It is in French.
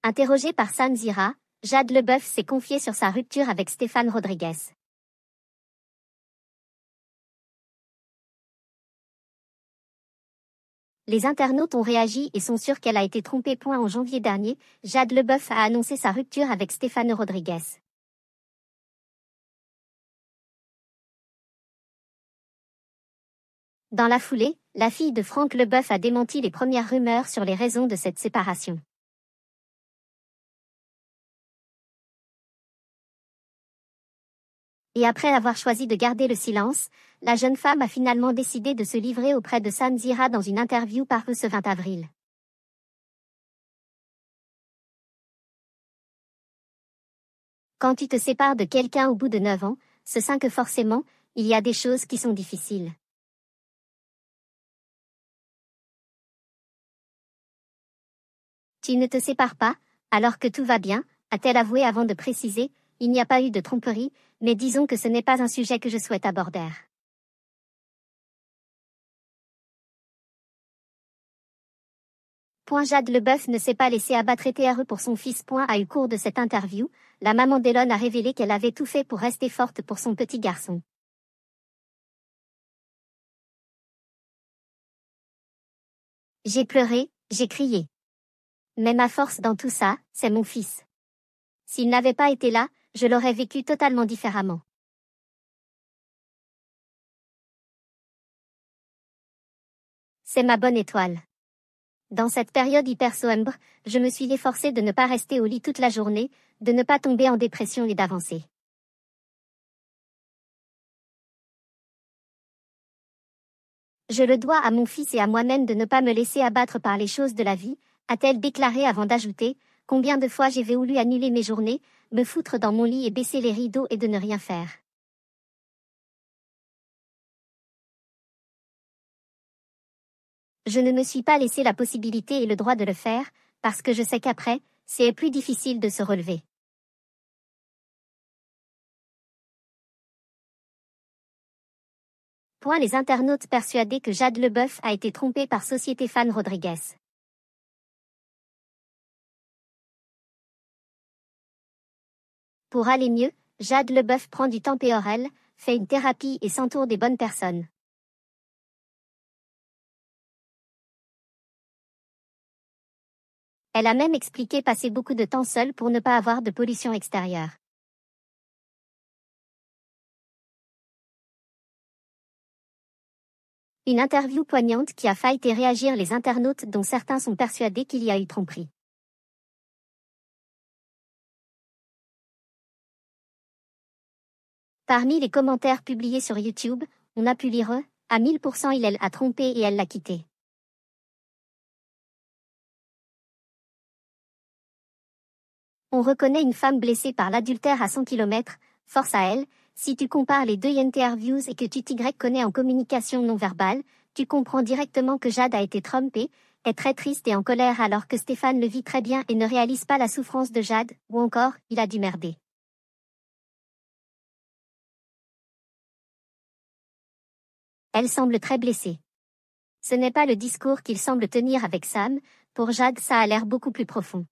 Interrogée par Sam Zira, Jade LeBeouf s'est confiée sur sa rupture avec Stéphane Rodriguez. Les internautes ont réagi et sont sûrs qu'elle a été trompée. En janvier dernier, Jade LeBeouf a annoncé sa rupture avec Stéphane Rodriguez. Dans la foulée, la fille de Franck LeBeouf a démenti les premières rumeurs sur les raisons de cette séparation. Et après avoir choisi de garder le silence, la jeune femme a finalement décidé de se livrer auprès de Sam Zira dans une interview parue ce 20 avril. Quand tu te sépares de quelqu'un au bout de 9 ans, ce sent que forcément, il y a des choses qui sont difficiles. Tu ne te sépares pas, alors que tout va bien, a-t-elle avoué avant de préciser, il n'y a pas eu de tromperie, mais disons que ce n'est pas un sujet que je souhaite aborder. Jade LeBeouf ne s'est pas laissé abattre TRE pour son fils. A eu cours de cette interview, la maman d'Elon a révélé qu'elle avait tout fait pour rester forte pour son petit garçon. J'ai pleuré, j'ai crié. Mais ma force dans tout ça, c'est mon fils. S'il n'avait pas été là, je l'aurais vécu totalement différemment. C'est ma bonne étoile. Dans cette période hyper sombre, je me suis efforcée de ne pas rester au lit toute la journée, de ne pas tomber en dépression et d'avancer. Je le dois à mon fils et à moi-même de ne pas me laisser abattre par les choses de la vie, a-t-elle déclaré avant d'ajouter, combien de fois j'ai voulu annuler mes journées, me foutre dans mon lit et baisser les rideaux et de ne rien faire. Je ne me suis pas laissé la possibilité et le droit de le faire, parce que je sais qu'après, c'est plus difficile de se relever. Les internautes persuadés que Jade LeBeouf a été trompée par Stéphane Rodriguez. Pour aller mieux, Jade LeBeouf prend du temps PRL, fait une thérapie et s'entoure des bonnes personnes. Elle a même expliqué passer beaucoup de temps seule pour ne pas avoir de pollution extérieure. Une interview poignante qui a failli réagir les internautes dont certains sont persuadés qu'il y a eu tromperie. Parmi les commentaires publiés sur YouTube, on a pu lire « À 1000% il a trompé et elle l'a quitté ». On reconnaît une femme blessée par l'adultère à 100 km, force à elle. Si tu compares les deux interviews et que tu t'y connais en communication non verbale, tu comprends directement que Jade a été trompée, est très triste et en colère alors que Stéphane le vit très bien et ne réalise pas la souffrance de Jade, ou encore, il a dû merder. Elle semble très blessée. Ce n'est pas le discours qu'il semble tenir avec Sam, pour Jade ça a l'air beaucoup plus profond.